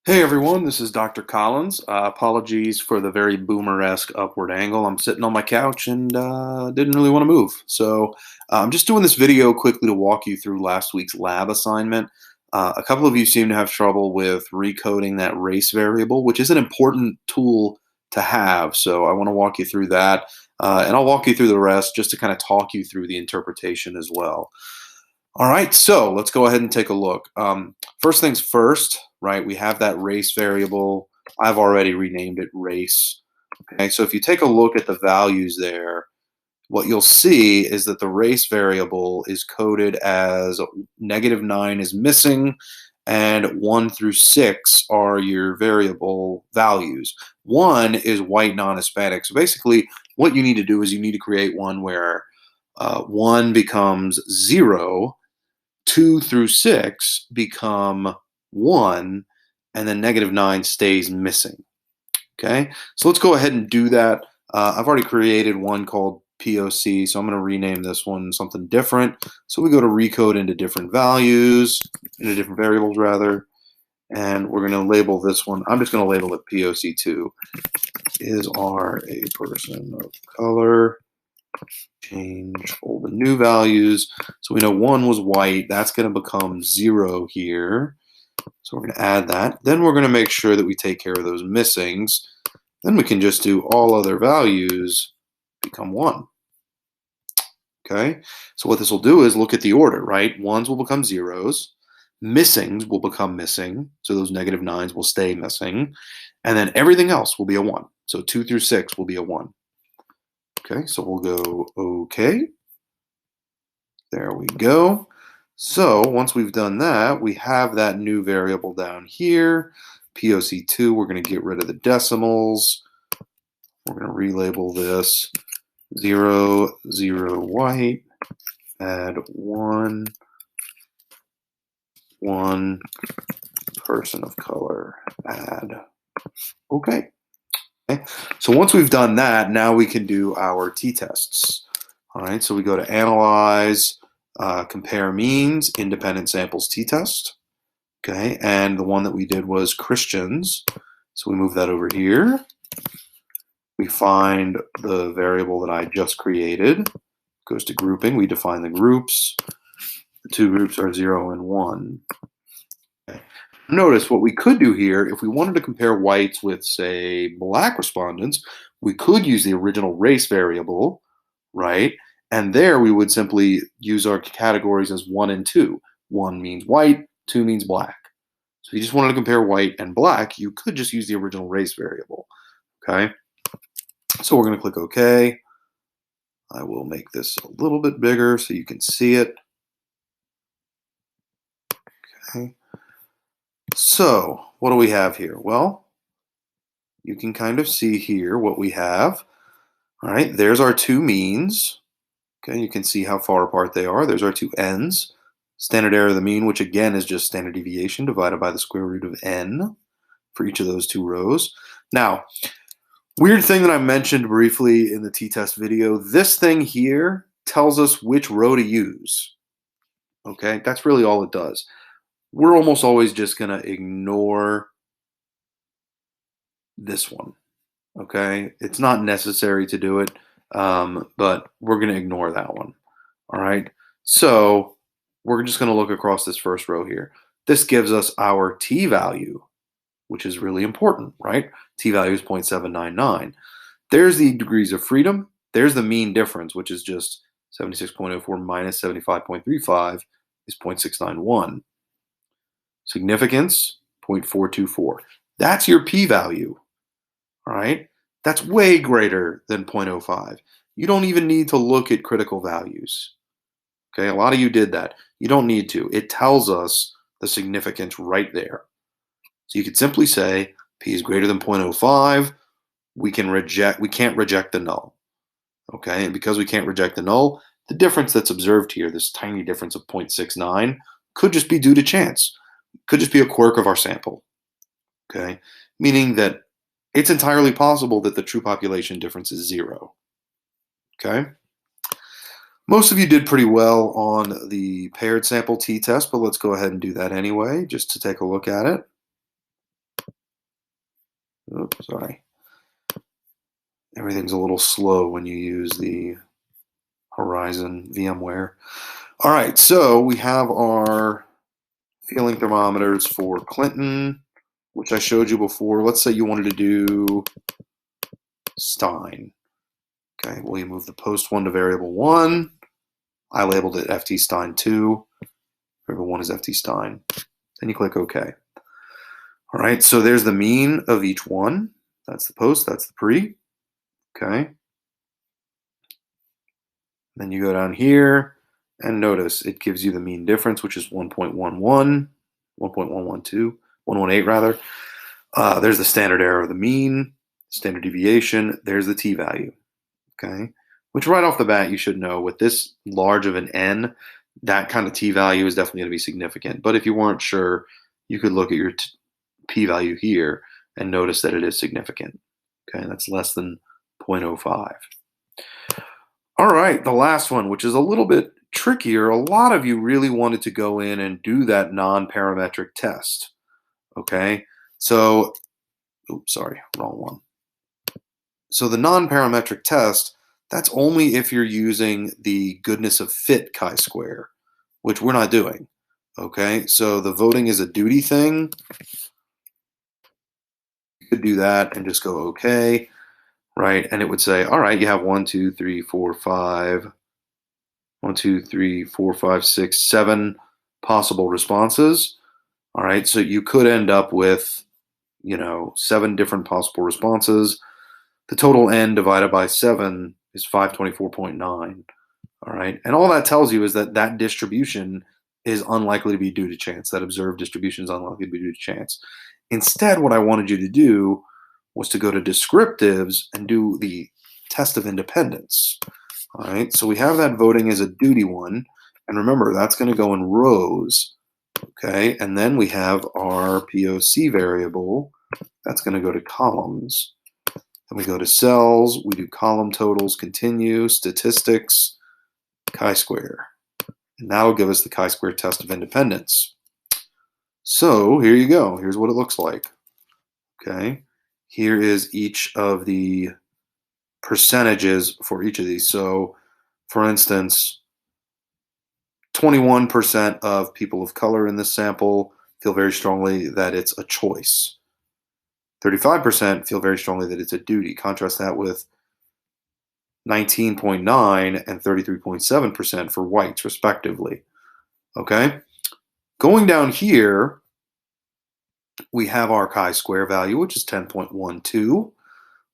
Hey everyone, this is Dr. Collins. Apologies for the very boomer-esque upward angle. I'm sitting on my couch and didn't really want to move. I'm just doing this video quickly to walk you through last week's lab assignment. A couple of you seem to have trouble with recoding that race variable, which is an important tool to have. So I want to walk you through that, and I'll walk you through the rest just to kind of talk you through the interpretation as well. All right, so let's go ahead and take a look. First things first, right? We have that race variable. I've already renamed it race. Okay, so if you take a look at the values there, what you'll see is that the race variable is coded as -9 is missing, and 1 through 6 are your variable values. 1 is white non-Hispanic. So basically, what you need to do is you need to create one where 1 becomes 0, 2 through 6 become 1, and then -9 stays missing. Okay, so let's go ahead and do that. I've already created one called POC, so I'm going to rename this one something different. So we go to recode into different values, into different variables rather, and we're going to label this one. I'm just going to label it POC2. Is R a person of color? Change all the new values. So we know 1 was white. That's going to become 0 here. So we're going to add that. Then we're going to make sure that we take care of those missings. Then we can just do all other values become 1. Okay, so what this will do is look at the order, right? Ones will become zeros, missings will become missing, so those -9s will stay missing, and then everything else will be a 1. So 2 through 6 will be a 1. Okay, so we'll go okay. There we go. So once we've done that, we have that new variable down here. POC2, we're going to get rid of the decimals. We're going to relabel this 0, 0 white, add 1, 1 person of color, add. Okay. Okay. So once we've done that, now we can do our t-tests. All right, so we go to Analyze, Compare Means, Independent Samples t-test. Okay, and the one that we did was Christians. So we move that over here. We find the variable that I just created. Goes to grouping. We define the groups. The two groups are 0 and 1. Okay. Notice what we could do here, if we wanted to compare whites with, say, black respondents, we could use the original race variable, right? And there we would simply use our categories as 1 and 2. 1 means white, 2 means black. So if you just wanted to compare white and black, you could just use the original race variable, okay? So we're going to click OK. I will make this a little bit bigger so you can see it. Okay. So what do we have here? Well, you can kind of see here what we have. All right, there's our two means. Okay, you can see how far apart they are. There's our two ends. Standard error of the mean, which again is just standard deviation divided by the square root of n for each of those two rows. Now, weird thing that I mentioned briefly in the t-test video, this thing here tells us which row to use. Okay, that's really all it does. We're almost always just going to ignore this one. Okay, it's not necessary to do it, but we're going to ignore that one. All right, so we're just going to look across this first row here. This gives us our t value, which is really important, right? T value is 0.799. There's the degrees of freedom. There's the mean difference, which is just 76.04 minus 75.35 is 0.691. Significance, 0.424. That's your p-value, all right? That's way greater than 0.05. You don't even need to look at critical values, okay? A lot of you did that. You don't need to. It tells us the significance right there. So you could simply say p is greater than 0.05. We can't reject the null, okay? And because we can't reject the null, the difference that's observed here, this tiny difference of 0.69, could just be due to chance. Could just be a quirk of our sample, okay? Meaning that it's entirely possible that the true population difference is 0, okay? Most of you did pretty well on the paired sample t-test, but let's go ahead and do that anyway, just to take a look at it. Oops, sorry. Everything's a little slow when you use the Horizon VMware. All right, so we have our feeling thermometers for Clinton, which I showed you before. Let's say you wanted to do Stein. Okay, well, you move the post one to variable one. I labeled it FT Stein 2. Variable 1 is FT Stein. Then you click OK. All right, so there's the mean of each one. That's the post, that's the pre. Okay. Then you go down here and notice it gives you the mean difference, which is 1.11, 1.112, 118 rather. There's the standard error of the mean, standard deviation. There's the t-value. Okay, which right off the bat you should know with this large of an n, that kind of t-value is definitely going to be significant. But if you weren't sure, you could look at your p-value here and notice that it is significant. Okay, that's less than 0.05. All right, the last one, which is a little bit trickier. A lot of you really wanted to go in and do that non-parametric test. Okay, so, oops, sorry, wrong one. So the non-parametric test, that's only if you're using the goodness of fit chi-square, which we're not doing. Okay, so the voting is a duty thing. You could do that and just go okay, right? And it would say, all right, you have 1, 2, 3, 4, 5, 1, 2, 3, 4, 5, 6, 7 possible responses. All right, so you could end up with, 7 different possible responses. The total n divided by 7 is 524.9. All right, and all that tells you is that that distribution is unlikely to be due to chance. That observed distribution is unlikely to be due to chance. Instead, what I wanted you to do was to go to descriptives and do the test of independence. All right, so we have that voting as a duty one. And remember, that's going to go in rows. Okay, and then we have our POC variable. That's going to go to columns. Then we go to cells, we do column totals, continue, statistics, chi-square. And that'll give us the chi-square test of independence. So here you go. Here's what it looks like. Okay, here is each of the percentages for each of these. So for instance, 21% of people of color in this sample feel very strongly that it's a choice. 35% feel very strongly that it's a duty. Contrast that with 19.9 and 33.7% for whites, respectively. Okay? Going down here, we have our chi-square value, which is 10.12,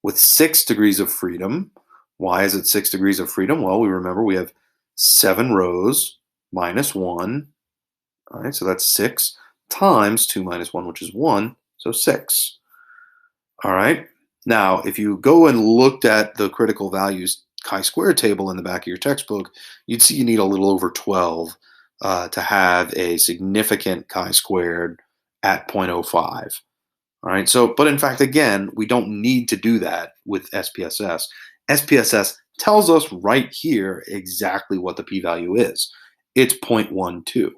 with 6 degrees of freedom. Why is it 6 degrees of freedom? Well, we remember we have 7 rows minus 1. All right, so that's 6 times 2 minus 1, which is 1, so 6. All right, now if you go and looked at the critical values chi-square table in the back of your textbook, you'd see you need a little over 12 to have a significant chi-squared at 0.05. All right, so, but in fact, again, we don't need to do that with SPSS. SPSS tells us right here exactly what the p-value is. It's 0.12.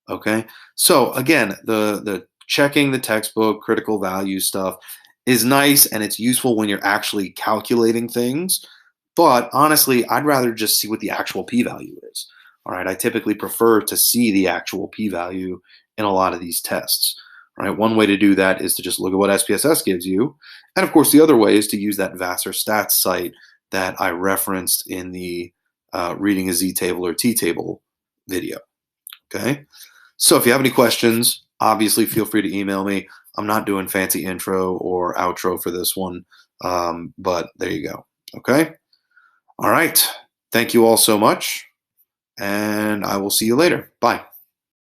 Okay, so again, the checking the textbook critical value stuff is nice and it's useful when you're actually calculating things. But honestly, I'd rather just see what the actual p-value is. All right, I typically prefer to see the actual p-value in a lot of these tests. All right, one way to do that is to just look at what SPSS gives you. And of course, the other way is to use that Vassar stats site that I referenced in the reading a z-table or t-table video. Okay, so if you have any questions, obviously feel free to email me. I'm not doing fancy intro or outro for this one, but there you go. Okay, all right. Thank you all so much, and I will see you later. Bye.